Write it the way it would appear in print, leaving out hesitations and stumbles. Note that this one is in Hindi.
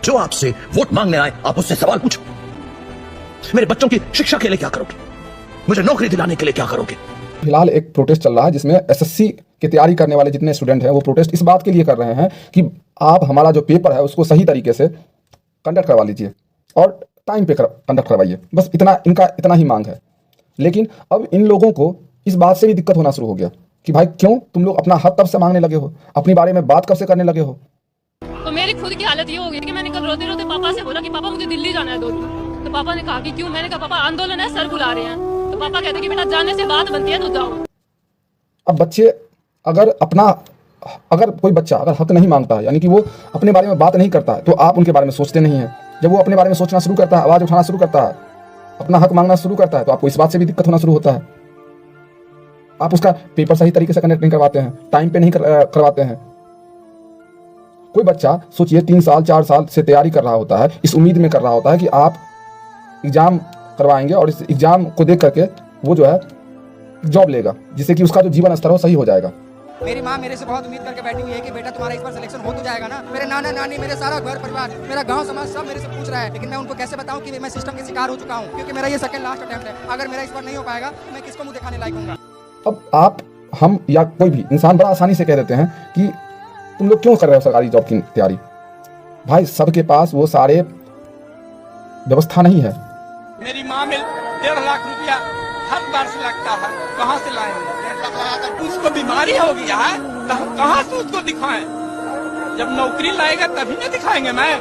जो आपसे वोट मांगने आए आप उससे सवाल पूछो। मेरे बच्चों की शिक्षा के लिए क्या करोगे, मुझे नौकरी दिलाने के लिए क्या करोगे। फिलहाल एक प्रोटेस्ट चल रहा है जिसमें एसएससी की तैयारी करने वाले जितने स्टूडेंट हैं वो प्रोटेस्ट इस बात के लिए कर रहे हैं कि आप हमारा जो पेपर है उसको सही तरीके से कंडक्ट करवा लीजिए और टाइम पे कंडक्ट करवाइए। बस इतना इनका इतना ही मांग है। लेकिन अब इन लोगों को इस बात से भी दिक्कत होना शुरू हो गया कि भाई क्यों तुम लोग अपना हक कब से मांगने लगे हो, अपने बारे में बात कब से करने लगे हो। तो मेरी खुद की हालत ये हो गई कि मैंने कल रोते रोते पापा से बोला कि पापा मुझे दिल्ली जाना है 2 दिन। तो पापा ने कहा कि क्यों, मैंने कहा पापा आंदोलन है, सर बुला रहे हैं। तो पापा कहते कि बेटा जाने से बात बनती है तो जाओ। अब बच्चे अगर कोई बच्चा अगर हक नहीं मांगता है यानी कि वो अपने बारे में बात नहीं करता है तो आप उनके बारे में सोचते नहीं हैं। जब वो अपने बारे में सोचना शुरू करता है, आवाज़ उठाना शुरू करता है, अपना हक मांगना शुरू करता है तो आपको इस बात से भी दिक्कत होना शुरू होता है। आप उसका पेपर सही तरीके से कनेक्ट नहीं करवाते हैं, टाइम पे नहीं करवाते हैं। कोई बच्चा सोचिए 3 साल 4 साल से तैयारी कर रहा होता है, इस उम्मीद में कर रहा होता है कि आप एग्जाम करवाएंगे और इस एग्जाम को देख करके वो जो है जॉब लेगा जिससे कि उसका जो जीवन स्तर हो सही हो जाएगा। मेरी माँ मेरे से बहुत उम्मीद करके बैठी हुई है कि बेटा तुम्हारा इस बार सिलेक्शन हो तो जाएगा ना। मेरे नाना नानी, मेरे सारा घर परिवार, मेरा गांव समाज सब मेरे से पूछ रहा है, लेकिन मैं उनको कैसे बताऊं कि मैं सिस्टम के शिकार हो चुका हूं, क्योंकि मेरा ये सेकंड लास्ट अटेम्प्ट है। अगर मेरा इस बार नहीं हो पाएगा तो मैं किसको मुंह दिखाने लायक हूंगा। अब आप, हम या कोई भी इंसान बड़ा आसानी से कह देते हैं कि तुम लोग क्यों कर रहे हो सरकारी जॉब की तैयारी। भाई सबके पास वो सारे व्यवस्था नहीं है। मेरी माँ में 1.5 लाख रुपया हर बार से लगता है, कहाँ से लाएंगे? उसको बीमारी हो गया है, कहाँ से उसको दिखाएं? जब नौकरी लाएगा तभी ना दिखाएंगे। मैं